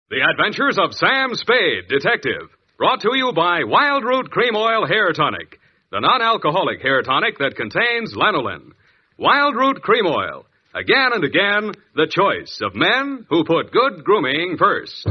The Adventures of Sam Spade, Detective. Brought to you by Wild Root Cream Oil Hair Tonic, the non-alcoholic hair tonic that contains lanolin. Wild Root Cream Oil. Again and again, the choice of men who put good grooming first.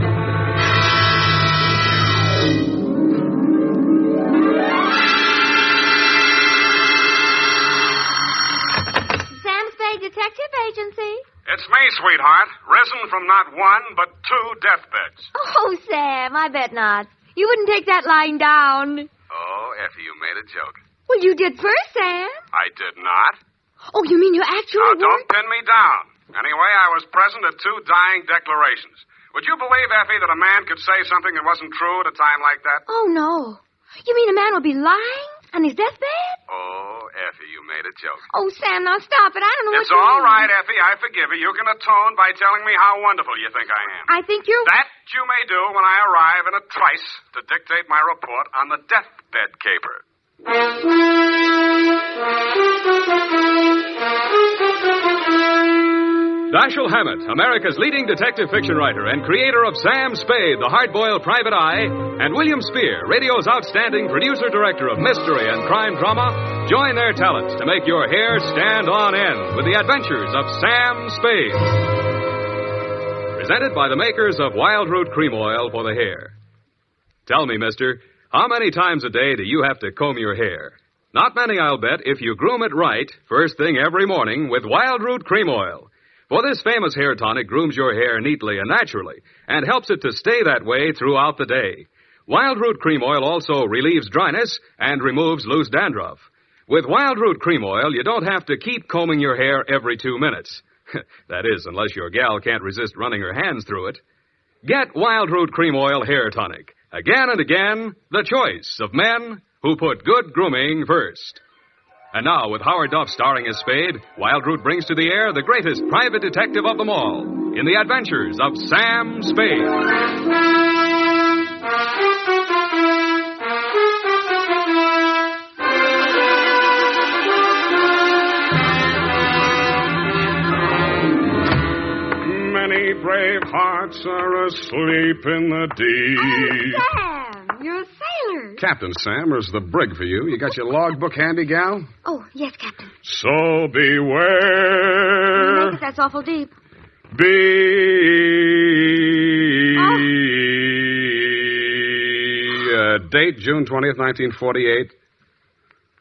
Sam Spade Detective Agency. It's me, sweetheart. Risen from not one, but two deathbeds. Oh, Sam, I bet not. You wouldn't take that lying down. Oh, Effie, you made a joke. Well, you did first, Sam. I did not. Oh, you mean you actually Now, don't pin me down. Anyway, I was present at two dying declarations. Would you believe, Effie, that a man could say something that wasn't true at a time like that? Oh, no. You mean a man would be lying on his deathbed? Oh, Effie, you made a joke. Oh, Sam, now stop it. I don't know It's what you all mean. right, Effie. I forgive you. You can atone by telling me how wonderful you think I am. I think you're... That you may do when I arrive in a trice to dictate my report on the deathbed caper. Dashiell Hammett, America's leading detective fiction writer and creator of Sam Spade, the hard-boiled private eye, and William Spear, radio's outstanding producer-director of mystery and crime drama, join their talents to make your hair stand on end with the adventures of Sam Spade. Presented by the makers of Wild Root Cream Oil for the hair. Tell me, mister, how many times a day do you have to comb your hair? Not many, I'll bet, if you groom it right, first thing every morning with Wild Root Cream Oil. For this famous hair tonic grooms your hair neatly and naturally and helps it to stay that way throughout the day. Wild Root Cream Oil also relieves dryness and removes loose dandruff. With Wild Root Cream Oil, you don't have to keep combing your hair every 2 minutes. That is, unless your gal can't resist running her hands through it. Get Wild Root Cream Oil Hair Tonic. Again and again, the choice of men who put good grooming first. And now, with Howard Duff starring as Spade, Wild Root brings to the air the greatest private detective of them all in the adventures of Sam Spade. Many brave hearts are asleep in the deep. Sam, you're a sailor. Captain Sam, there's the brig for you. You got your logbook handy, gal? Oh, yes, Captain. So beware. Make it, that's awful deep. Date, June 20th, 1948.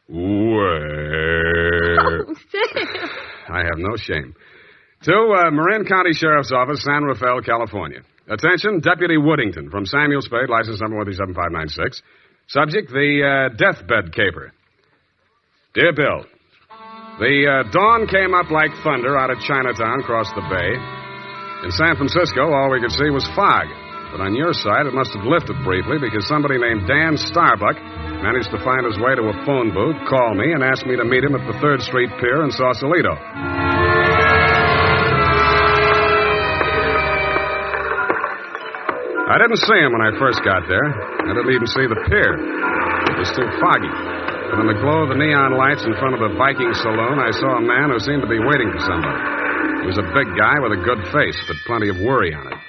Where? Oh, Sam. I have no shame. To Marin County Sheriff's Office, San Rafael, California. Attention, Deputy Woodington from Samuel Spade, license number 17596. Subject, the deathbed caper. Dear Bill, the dawn came up like thunder out of Chinatown across the bay. In San Francisco, all we could see was fog. But on your side, it must have lifted briefly because somebody named Dan Starbuck managed to find his way to a phone booth, call me, and ask me to meet him at the 3rd Street Pier in Sausalito. I didn't see him when I first got there. I didn't even see the pier. It was too foggy. But in the glow of the neon lights in front of the Viking saloon, I saw a man who seemed to be waiting for somebody. He was a big guy with a good face, but plenty of worry on it.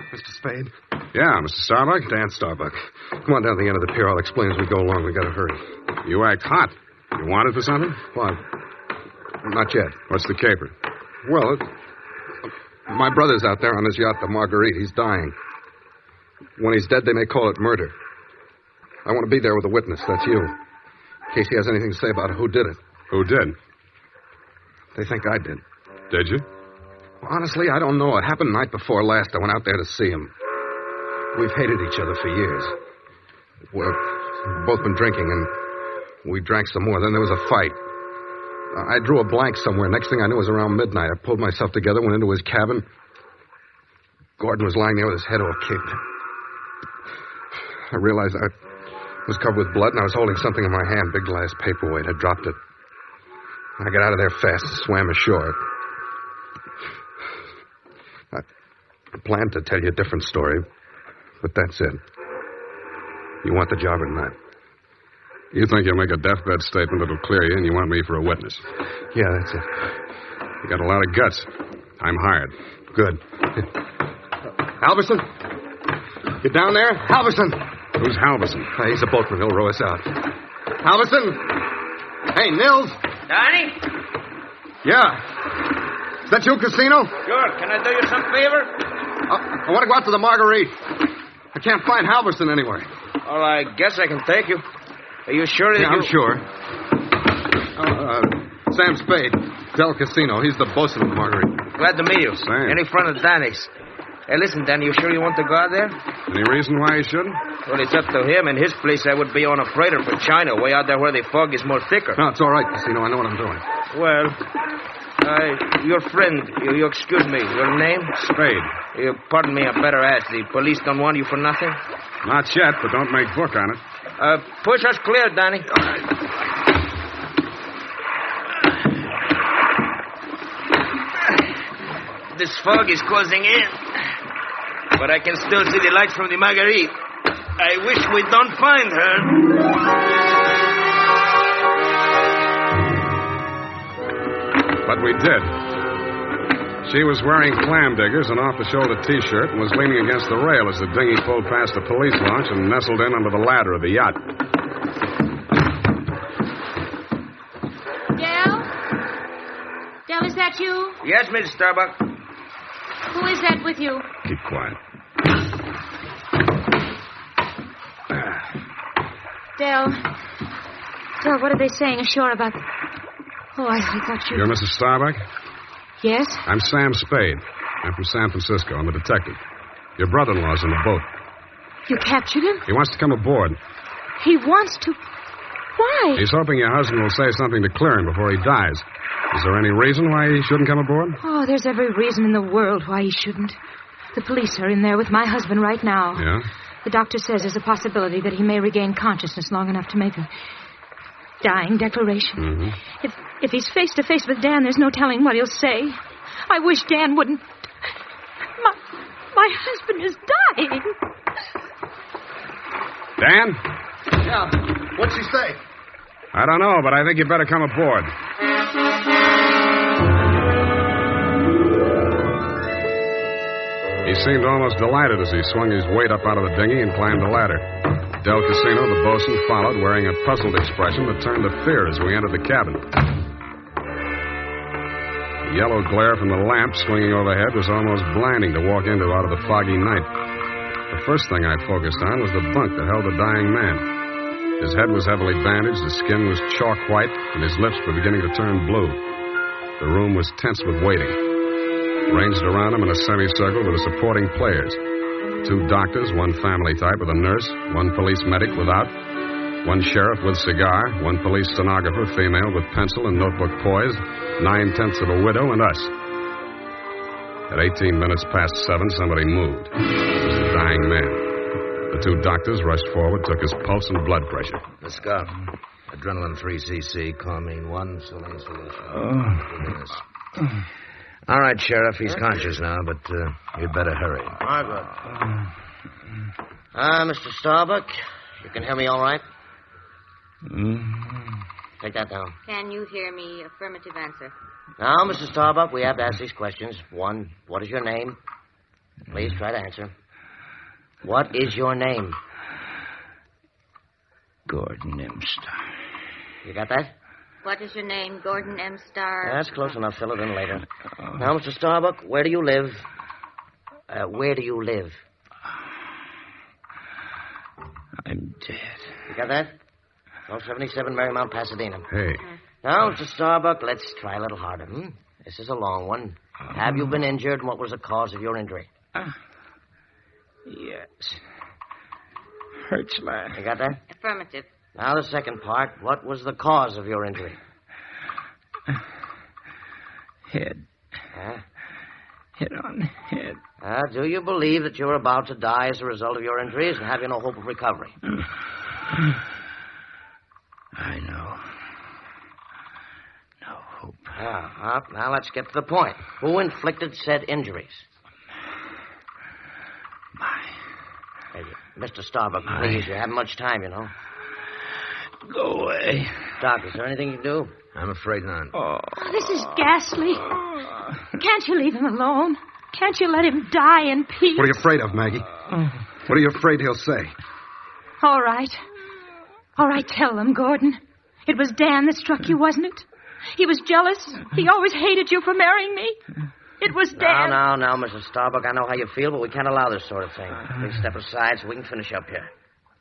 Mr. Spade? Yeah, Mr. Starbuck? Dan Starbuck. Come on down to the end of the pier. I'll explain as we go along. We gotta hurry. You act hot. You wanted for something? Well, not yet. What's the caper? Well, my brother's out there on his yacht, the Marguerite. He's dying. When he's dead, they may call it murder. I want to be there with a witness. That's you. In case he has anything to say about who did it. Who did? They think I did. Did you? Honestly, I don't know. It happened the night before last. I went out there to see him. We've hated each other for years. We've both been drinking, and we drank some more. Then there was a fight. I drew a blank somewhere. Next thing I knew, it was around midnight. I pulled myself together, went into his cabin. Gordon was lying there with his head all kicked. I realized I was covered with blood, and I was holding something in my hand, big glass paperweight. I dropped it. I got out of there fast and swam ashore. I planned to tell you a different story, but that's it. You want the job or not? You think you'll make a deathbed statement that'll clear you, and you want me for a witness? Yeah, that's it. You got a lot of guts. I'm hired. Good. Halverson? You down there? Halverson! Who's Halverson? He's a boatman. He'll row us out. Halverson! Hey, Nils! Donnie? Yeah. Is that you, Casino? Sure. Can I do you some favor? I want to go out to the Marguerite. I can't find Halverson anywhere. Well, I guess I can take you. Are you sure that Yeah, I'm sure. Sam Spade, Del Casino. He's the bosun of the Marguerite. Glad to meet you. Sam. Any friend of Danny's. Hey, listen, Danny, you sure you want to go out there? Any reason why he shouldn't? Well, it's up to him. In his place, I would be on a freighter for China, way out there where the fog is more thicker. No, it's all right, Casino. I know what I'm doing. Well, your friend, you excuse me, your name? Spade. Pardon me, I better ask. The police don't want you for nothing? Not yet, but don't make book on it. Push us clear, Danny. All right. This fog is closing in, but I can still see the lights from the Marguerite. I wish we don't find her. But we did. She was wearing clam diggers, an off-the-shoulder T-shirt, and was leaning against the rail as the dinghy pulled past the police launch and nestled in under the ladder of the yacht. Del? Del, is that you? Yes, Miss Starbuck. Who is that with you? Keep quiet. Del, what are they saying ashore about... Oh, I thought you... You're Mrs. Starbuck? Yes? I'm Sam Spade. I'm from San Francisco. I'm a detective. Your brother-in-law's in the boat. You captured him? He wants to come aboard. He wants to... Why? He's hoping your husband will say something to clear him before he dies. Is there any reason why he shouldn't come aboard? Oh, there's every reason in the world why he shouldn't. The police are in there with my husband right now. Yeah? The doctor says there's a possibility that he may regain consciousness long enough to make a dying declaration. Mm-hmm. If he's face to face with Dan, there's no telling what he'll say. I wish Dan wouldn't... My husband is dying. Dan? Yeah. What's he say? I don't know, but I think you better come aboard. He seemed almost delighted as he swung his weight up out of the dinghy and climbed the ladder. Del Casino, the bosun, followed, wearing a puzzled expression that turned to fear as we entered the cabin. The yellow glare from the lamp swinging overhead was almost blinding to walk into out of the foggy night. The first thing I focused on was the bunk that held the dying man. His head was heavily bandaged, his skin was chalk white, and his lips were beginning to turn blue. The room was tense with waiting. Ranged around him in a semicircle were the supporting players. 2 doctors, 1 family type with a nurse, 1 police medic without, 1 sheriff with cigar, 1 police stenographer, female, with pencil and notebook poised, 9/10 of a widow, and us. At 18 minutes past 7, somebody moved. It was the dying man. The 2 doctors rushed forward, took his pulse and blood pressure. Let's go. Adrenaline 3cc, calmine 1, saline solution. All right, Sheriff, he's conscious now, but you'd better hurry. Margaret. Mr. Starbuck, you can hear me all right? Take that down. Can you hear me? Affirmative answer. Now, Mr. Starbuck, we have to ask these questions. 1, what is your name? Please try to answer. What is your name? Gordon M. Starr. You got that? What is your name? Gordon M. Starr. That's close enough. Fill it in later. Now, Mr. Starbuck, where do you live? Where do you live? I'm dead. You got that? 1277 Marymount, Pasadena. Hey. Now, Mr. Starbuck, let's try a little harder. This is a long one. Have you been injured, and what was the cause of your injury? Yes. Hurts my... You got that? Affirmative. Now, the second part. What was the cause of your injury? Head. Huh? Hit on head. Do you believe that you're about to die as a result of your injuries, and have you no hope of recovery? I know. No hope. Now, let's get to the point. Who inflicted said injuries? Hey, Mr. Starbuck, please, you haven't much time, you know. Go away. Doc, is there anything you can do? I'm afraid not. Oh, this is ghastly. Can't you leave him alone? Can't you let him die in peace? What are you afraid of, Maggie? What are you afraid he'll say? All right. All right, tell them, Gordon. It was Dan that struck you, wasn't it? He was jealous. He always hated you for marrying me. It was Dan. Now, Mrs. Starbuck, I know how you feel, but we can't allow this sort of thing. Please step aside so we can finish up here.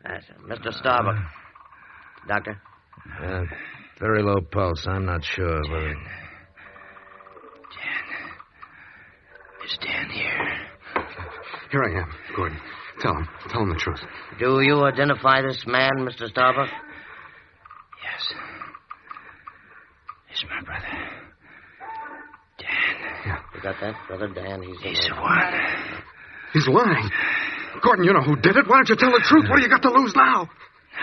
That's it. Mr. Starbuck. Doctor? Very low pulse. I'm not sure whether... Is Dan here? Here I am, Gordon. Tell him the truth. Do you identify this man, Mr. Starbuck? Yes. It's my brother. Dan. Yeah. You got that, brother Dan? He's the one. He's lying. Gordon, you know who did it. Why don't you tell the truth? What do you got to lose now?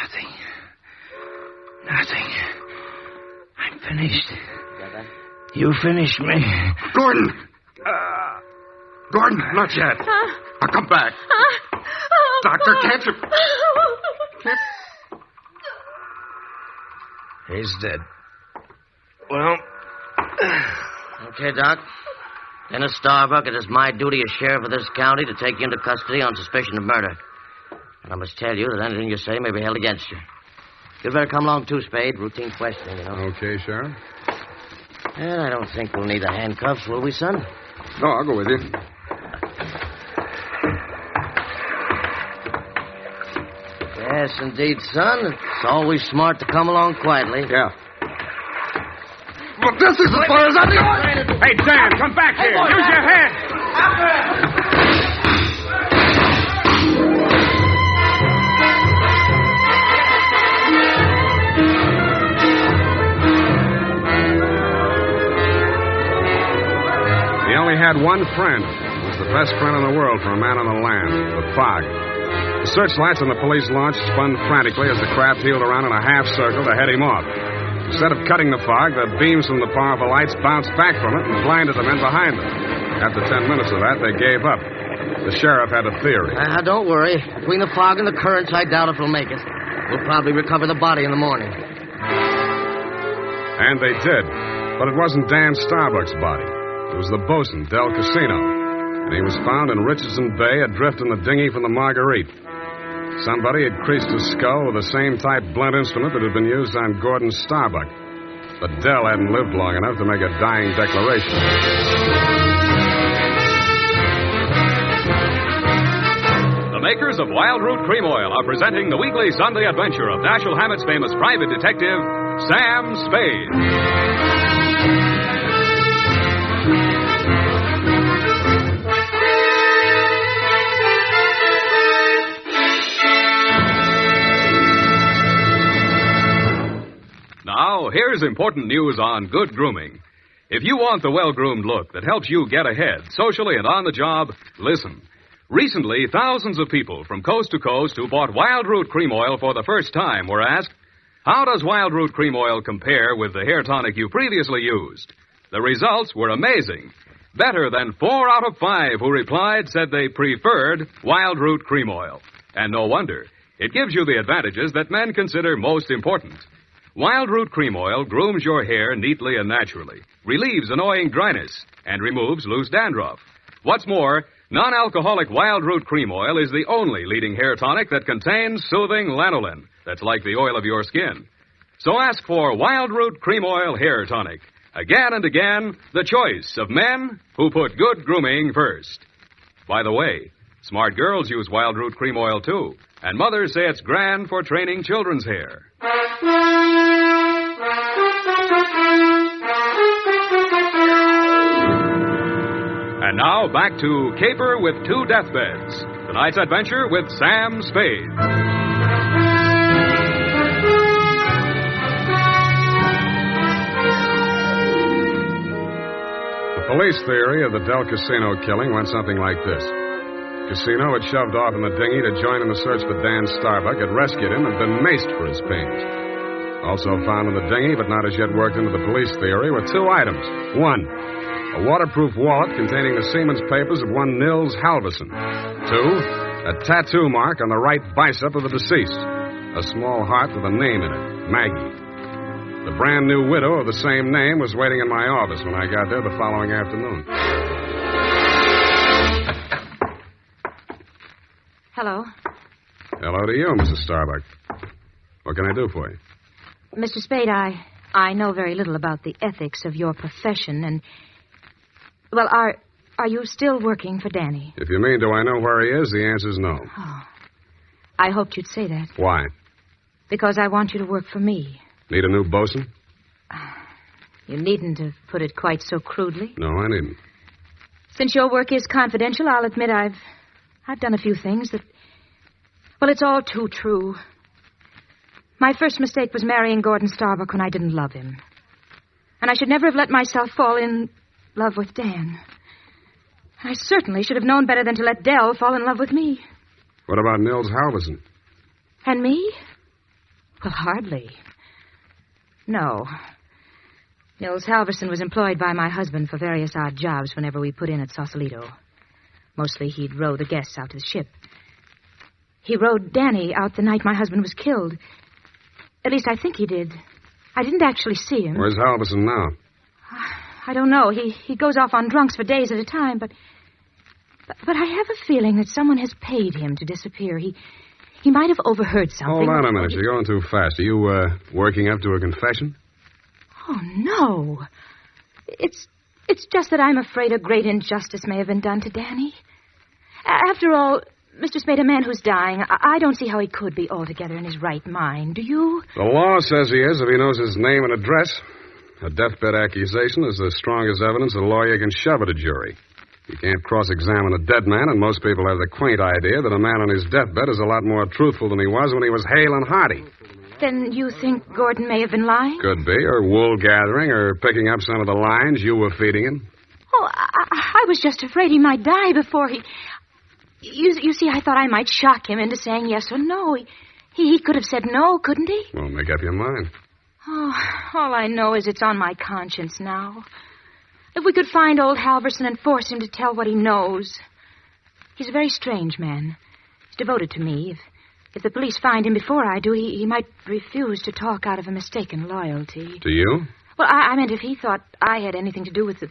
Nothing. I'm finished. You got that? You finished me. Gordon! Gordon, not yet. I'll come back. Doctor, can't you... He's dead. Well... Okay, Doc. Dennis Starbuck, it is my duty as sheriff of this county to take you into custody on suspicion of murder. And I must tell you that anything you say may be held against you. You'd better come along, too, Spade. Routine questioning, you know. Okay, Sheriff. And I don't think we'll need the handcuffs, will we, son? No, I'll go with you. Yes, indeed, son. It's always smart to come along quietly. Yeah. But this is as far as I'm going. Hey, Dan, come back here. Use your head. He only had one friend. He was the best friend in the world for a man on the land, the fog. The searchlights on the police launch spun frantically as the craft heeled around in a half circle to head him off. Instead of cutting the fog, the beams from the powerful lights bounced back from it and blinded the men behind them. After 10 minutes of that, they gave up. The sheriff had a theory. Don't worry. Between the fog and the currents, I doubt if we'll make it. We'll probably recover the body in the morning. And they did. But it wasn't Dan Starbuck's body. It was the bosun, Del Casino. And he was found in Richardson Bay, adrift in the dinghy from the Marguerite. Somebody had creased his skull with the same type blunt instrument that had been used on Gordon Starbuck. But Dell hadn't lived long enough to make a dying declaration. The makers of Wild Root Cream Oil are presenting the weekly Sunday adventure of Dashiell Hammett's famous private detective, Sam Spade. Now, here's important news on good grooming. If you want the well-groomed look that helps you get ahead, socially and on the job, listen. Recently, thousands of people from coast to coast who bought Wild Root Cream Oil for the first time were asked, how does Wild Root Cream Oil compare with the hair tonic you previously used? The results were amazing. Better than 4 out of 5 who replied said they preferred Wild Root Cream Oil. And no wonder. It gives you the advantages that men consider most important. Wild Root Cream Oil grooms your hair neatly and naturally, relieves annoying dryness, and removes loose dandruff. What's more, non-alcoholic Wild Root Cream Oil is the only leading hair tonic that contains soothing lanolin that's like the oil of your skin. So ask for Wild Root Cream Oil Hair Tonic. Again and again, the choice of men who put good grooming first. By the way, smart girls use Wild Root Cream Oil, too, and mothers say it's grand for training children's hair. And now, back to Caper with 2 Deathbeds. Tonight's adventure with Sam Spade. The police theory of the Del Casino killing went something like this. Casino had shoved off in the dinghy to join in the search for Dan Starbuck, had rescued him, and been maced for his pains. Also found in the dinghy, but not as yet worked into the police theory, were 2 items. 1, a waterproof wallet containing the seaman's papers of one Nils Halverson. 2, a tattoo mark on the right bicep of the deceased. A small heart with a name in it, Maggie. The brand new widow of the same name was waiting in my office when I got there the following afternoon. Hello. Hello to you, Mrs. Starbuck. What can I do for you? Mr. Spade, I know very little about the ethics of your profession, and... Well, are you still working for Danny? If you mean, do I know where he is, the answer's no. Oh. I hoped you'd say that. Why? Because I want you to work for me. Need a new bosun? You needn't have put it quite so crudely. No, I needn't. Since your work is confidential, I'll admit I've done a few things that... Well, it's all too true. My first mistake was marrying Gordon Starbuck when I didn't love him. And I should never have let myself fall in love with Dan. I certainly should have known better than to let Dell fall in love with me. What about Nils Halverson? And me? Well, hardly. No. Nils Halverson was employed by my husband for various odd jobs whenever we put in at Sausalito. Mostly he'd row the guests out to the ship. He rowed Danny out the night my husband was killed. At least I think he did. I didn't actually see him. Where's Halverson now? I don't know. He goes off on drunks for days at a time, but I have a feeling that someone has paid him to disappear. He might have overheard something. Hold on a minute. You're going too fast. Are you, working up to a confession? Oh, no. It's just that I'm afraid a great injustice may have been done to Danny. After all, Mr. Spade, a man who's dying, I don't see how he could be altogether in his right mind. Do you? The law says he is if he knows his name and address. A deathbed accusation is the strongest evidence a lawyer can shove at a jury. You can't cross-examine a dead man, and most people have the quaint idea that a man on his deathbed is a lot more truthful than he was when he was hale and hearty. Then you think Gordon may have been lying? Could be, or wool gathering, or picking up some of the lines you were feeding him. Oh, I was just afraid he might die before he... You see, I thought I might shock him into saying yes or no. He could have said no, couldn't he? Well, make up your mind. Oh, all I know is it's on my conscience now. If we could find old Halverson and force him to tell what he knows. He's a very strange man. He's devoted to me. If the police find him before I do, he might refuse to talk out of a mistaken loyalty. To you? Well, I meant if he thought I had anything to do with the...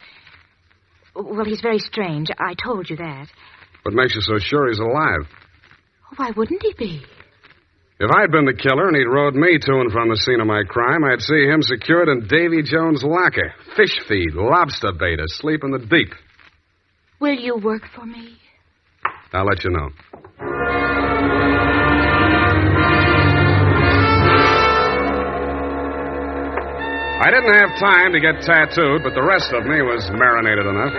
Well, he's very strange. I told you that. What makes you so sure he's alive? Why wouldn't he be? If I'd been the killer and he'd rode me to and from the scene of my crime, I'd see him secured in Davy Jones' locker. Fish feed, lobster bait, asleep in the deep. Will you work for me? I'll let you know. I didn't have time to get tattooed, but the rest of me was marinated enough.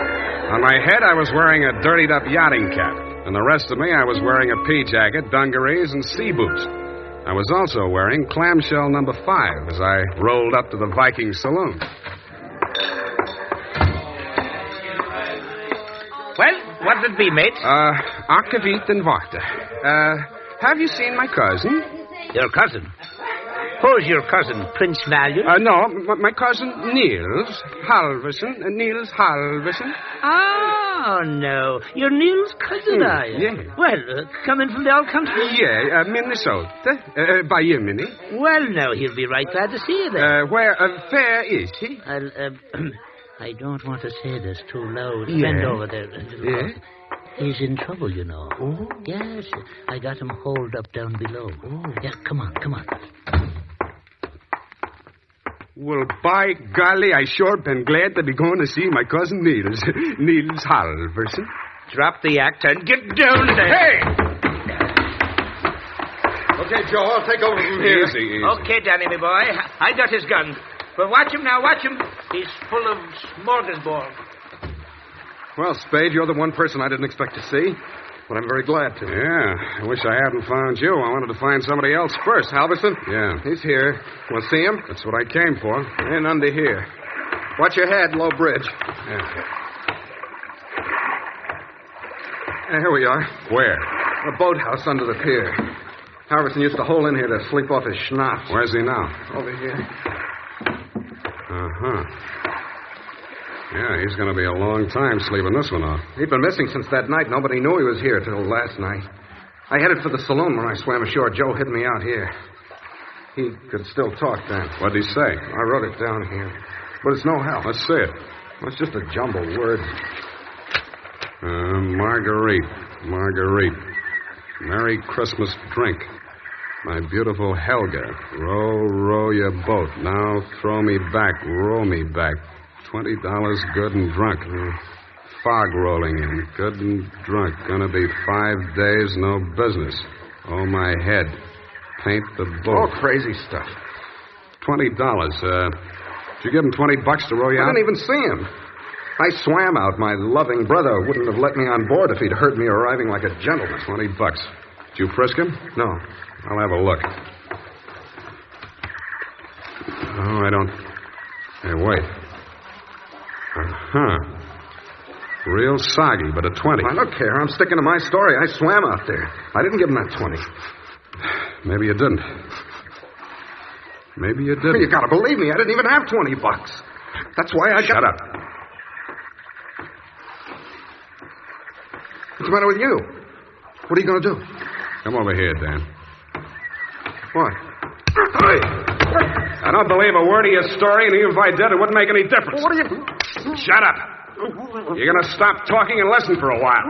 On my head, I was wearing a dirtied-up yachting cap. And the rest of me, I was wearing a pea jacket, dungarees, and sea boots. I was also wearing clamshell number 5 as I rolled up to the Viking saloon. Well, what'd it be, mate? Akavit and Varta. Have you seen my cousin? Your cousin? Who's your cousin, Prince Valiant? No, my cousin Niels Halverson. Niels Halverson. Oh, no. You're Neil's cousin, are you? Yeah. Well, coming from the old country? Yeah, Minnesota. By you, Minnie. Well, now, he'll be right glad to see you there. Where fair is he? I don't want to say this too loud. Yeah. Bend over there. Yeah? He's in trouble, you know. Oh? Yes, I got him holed up down below. Oh. Yeah, come on. Well, by golly, I sure been glad to be going to see my cousin Niels. Niels Halverson. Drop the act and get down there. Hey! Okay, Joe, I'll take over from here. Easy. Okay, Danny, my boy. I got his gun. But watch him now, watch him. He's full of smorgasbord. Well, Spade, you're the one person I didn't expect to see. But I'm very glad to. Yeah, I wish I hadn't found you. I wanted to find somebody else first. Halverson? Yeah. He's here. Want to see him? That's what I came for. And under here. Watch your head, low bridge. Yeah. Here we are. Where? A boathouse under the pier. Halverson used to hole in here to sleep off his schnapps. Where's he now? Over here. Uh-huh. Yeah, he's going to be a long time sleeping this one off. He'd been missing since that night. Nobody knew he was here till last night. I headed for the saloon when I swam ashore. Joe hid me out here. He could still talk then. What'd he say? I wrote it down here. But it's no help. Let's see it. It's just a jumbled word. Marguerite. Merry Christmas drink. My beautiful Helga. Row, row your boat. Now throw me back, row me back. $20 good and drunk. Fog rolling in. Good and drunk. Gonna be 5 days, no business. Oh, my head. Paint the boat. All crazy stuff. $20. Did you give him $20 to row you out? I didn't even see him. I swam out. My loving brother wouldn't have let me on board if he'd heard me arriving like a gentleman. $20. Did you frisk him? No. I'll have a look. Oh, I don't... Hey, wait. Uh-huh. Real soggy, but a 20. Now, look here. I'm sticking to my story. I swam out there. I didn't give him that 20. Maybe you didn't. Maybe you didn't. You gotta believe me. I didn't even have $20. That's why I Shut up. What's the matter with you? What are you gonna do? Come over here, Dan. What? I don't believe a word of your story, and even if I did, it wouldn't make any difference. What are you... Shut up. You're going to stop talking and listen for a while.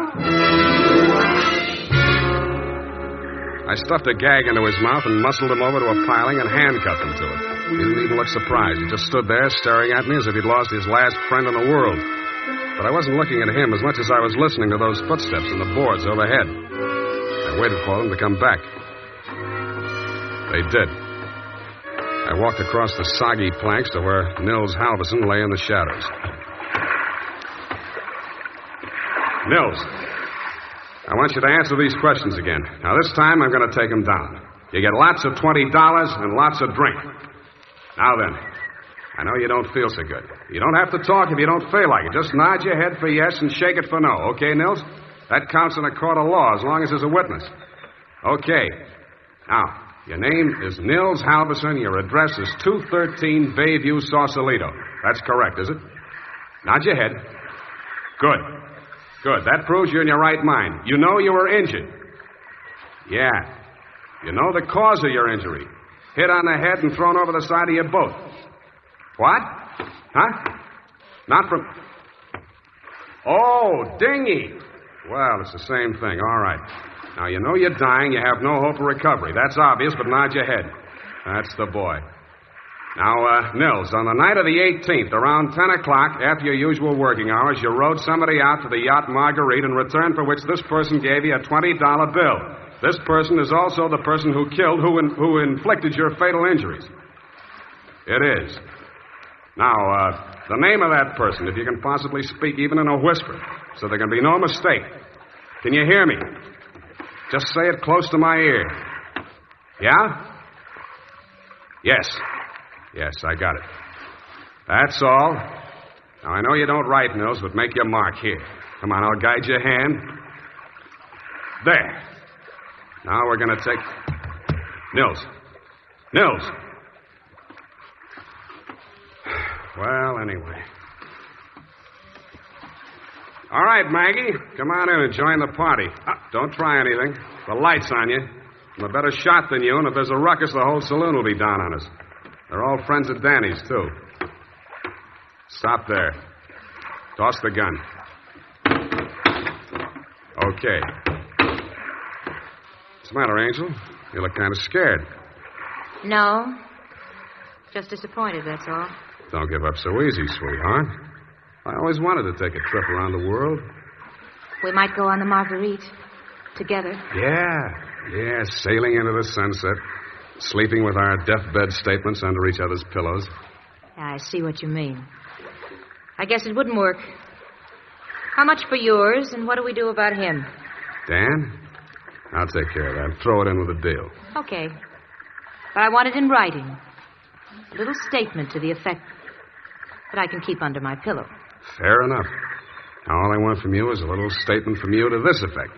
I stuffed a gag into his mouth and muscled him over to a piling and handcuffed him to it. He didn't even look surprised. He just stood there staring at me as if he'd lost his last friend in the world. But I wasn't looking at him as much as I was listening to those footsteps in the boards overhead. I waited for them to come back. They did. I walked across the soggy planks to where Nils Halverson lay in the shadows. Nils, I want you to answer these questions again. Now, this time I'm going to take them down. You get lots of $20 and lots of drink. Now then, I know you don't feel so good. You don't have to talk if you don't feel like it. Just nod your head for yes and shake it for no. Okay, Nils? That counts in a court of law as long as there's a witness. Okay. Now, your name is Nils Halverson. Your address is 213 Bayview, Sausalito. That's correct, is it? Nod your head. Good. Good. That proves you're in your right mind. You know you were injured. Yeah. You know the cause of your injury. Hit on the head and thrown over the side of your boat. What? Huh? Not from... Oh, dinghy. Well, it's the same thing. All right. Now, you know you're dying. You have no hope of recovery. That's obvious, but nod your head. That's the boy. Now, Nils, on the night of the 18th, around 10 o'clock, after your usual working hours, you rowed somebody out to the yacht Marguerite in return for which this person gave you a $20 bill. This person is also the person who killed, who inflicted your fatal injuries. It is. Now, the name of that person, if you can possibly speak even in a whisper, so there can be no mistake. Can you hear me? Just say it close to my ear. Yeah? Yes. Yes, I got it. That's all. Now, I know you don't write, Nils, but make your mark here. Come on, I'll guide your hand. There. Now we're going to take... Nils. Nils. Well, anyway. All right, Maggie. Come on in and join the party. Don't try anything. The light's on you. I'm a better shot than you, and if there's a ruckus, the whole saloon will be down on us. They're all friends of Danny's, too. Stop there. Toss the gun. Okay. What's the matter, Angel? You look kind of scared. No. Just disappointed, that's all. Don't give up so easy, sweetheart. I always wanted to take a trip around the world. We might go on the Marguerite. Together. Yeah, sailing into the sunset. Sleeping with our deathbed statements under each other's pillows. I see what you mean. I guess it wouldn't work. How much for yours, and what do we do about him? Dan? I'll take care of that. Throw it in with a deal. Okay. But I want it in writing. A little statement to the effect that I can keep under my pillow. Fair enough. All I want from you is a little statement from you to this effect.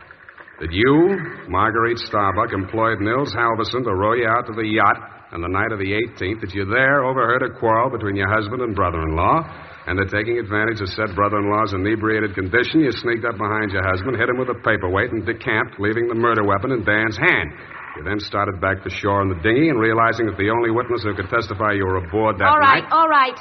That you, Marguerite Starbuck, employed Nils Halverson to row you out to the yacht on the night of the 18th, that you there overheard a quarrel between your husband and brother-in-law, and that taking advantage of said brother-in-law's inebriated condition, you sneaked up behind your husband, hit him with a paperweight, and decamped, leaving the murder weapon in Dan's hand. You then started back to shore in the dinghy, and realizing that the only witness who could testify you were aboard that night... All right.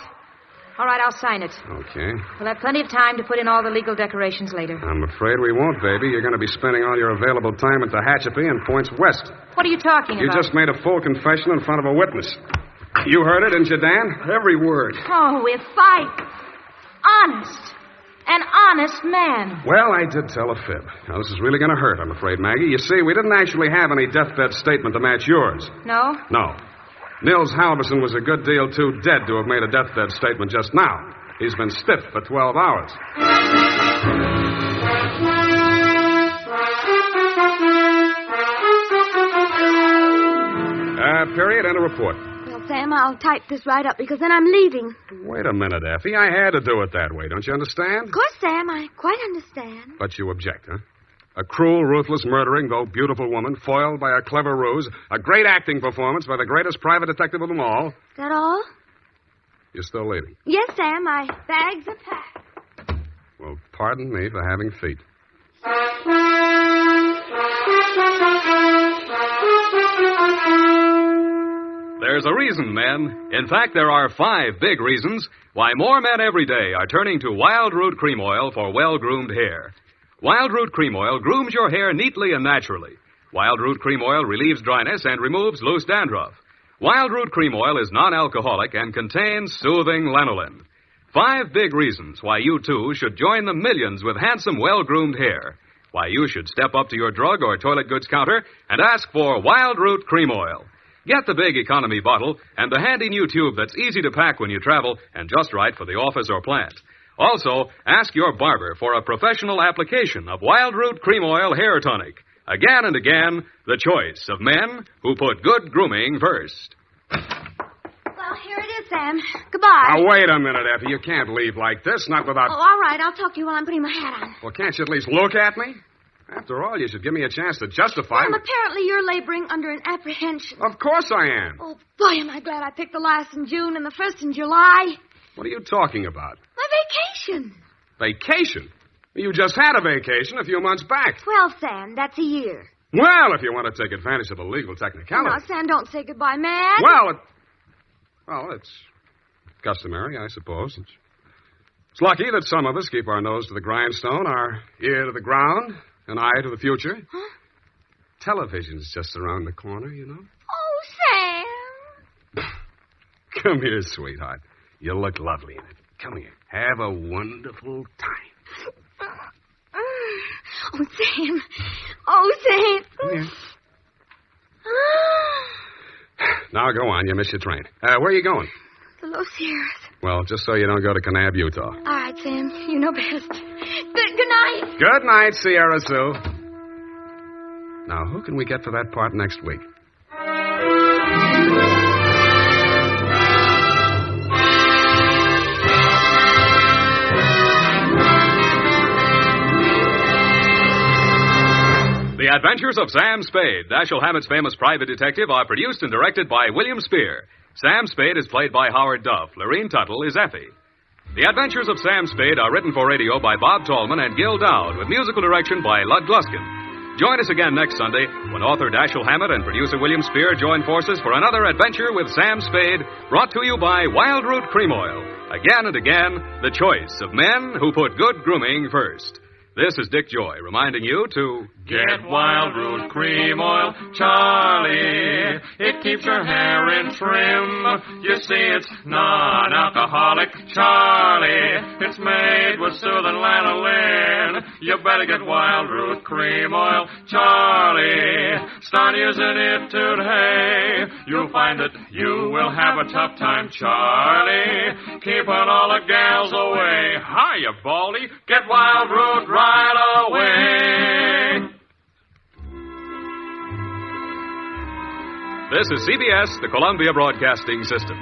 All right, I'll sign it. Okay. We'll have plenty of time to put in all the legal decorations later. I'm afraid we won't, baby. You're going to be spending all your available time at the Tehachapi and points west. What are you talking You about? just made a full confession in front of a witness. You heard it, didn't you, Dan? Every word. Oh, if I... Honest. An honest man. Well, I did tell a fib. Now, this is really going to hurt, I'm afraid, Maggie. You see, we didn't actually have any deathbed statement to match yours. No? No. Nils Halverson was a good deal too dead to have made a deathbed statement just now. He's been stiff for 12 hours. Period, and a report. Well, Sam, I'll type this right up because then I'm leaving. Wait a minute, Effie. I had to do it that way. Don't you understand? Of course, Sam, I quite understand. But you object, huh? A cruel, ruthless, murdering, though beautiful woman, foiled by a clever ruse, a great acting performance by the greatest private detective of them all. Is that all? You're still leaving. Yes, Sam, my bags are packed. Well, pardon me for having feet. There's a reason, men. In fact, there are 5 big reasons why more men every day are turning to Wild Root Cream Oil for well-groomed hair. Wild Root Cream Oil grooms your hair neatly and naturally. Wild Root Cream Oil relieves dryness and removes loose dandruff. Wild Root Cream Oil is non-alcoholic and contains soothing lanolin. 5 big reasons why you, too, should join the millions with handsome, well-groomed hair. Why you should step up to your drug or toilet goods counter and ask for Wild Root Cream Oil. Get the big economy bottle and the handy new tube that's easy to pack when you travel and just right for the office or plant. Also, ask your barber for a professional application of Wild Root Cream Oil Hair Tonic. Again and again, the choice of men who put good grooming first. Well, here it is, Sam. Goodbye. Now, wait a minute, Effie. You can't leave like this, not without... Oh, all right. I'll talk to you while I'm putting my hat on. Well, can't you at least look at me? After all, you should give me a chance to justify... Sam, apparently you're laboring under an apprehension. Of course I am. Oh, boy, am I glad I picked the last in June and the first in July. What are you talking about? My vacation. Vacation? You just had a vacation a few months back. Well, Sam, that's a year. Well, if you want to take advantage of the legal technicality... No, Sam, don't say goodbye, man. Well, it's customary, I suppose. It's lucky that some of us keep our nose to the grindstone, our ear to the ground, an eye to the future. Huh? Television's just around the corner, you know. Oh, Sam. Come here, sweetheart. You look lovely in it. Come here. Have a wonderful time. Oh, Sam. Oh, Sam. Come here. Now, go on. You missed your train. Where are you going? The Los Sierras. Well, just so you don't go to Kanab, Utah. All right, Sam. You know best. Good night. Good night, Sierra Sue. Now, who can we get for that part next week? The Adventures of Sam Spade, Dashiell Hammett's famous private detective, are produced and directed by William Spear. Sam Spade is played by Howard Duff. Lorene Tuttle is Effie. The Adventures of Sam Spade are written for radio by Bob Tallman and Gil Dowd, with musical direction by Lud Gluskin. Join us again next Sunday when author Dashiell Hammett and producer William Spear join forces for another adventure with Sam Spade, brought to you by Wild Root Cream Oil. Again and again, the choice of men who put good grooming first. This is Dick Joy reminding you to get Wild Root Cream Oil, Charlie. It keeps your hair in trim. You see, it's non-alcoholic, Charlie. It's made with soothing lanolin. You better get Wild Root Cream Oil, Charlie. Start using it today. You'll find that you will have a tough time, Charlie. Keeping all the gals away. Hiya, Baldy. Get Wild Root right away. This is CBS, the Columbia Broadcasting System.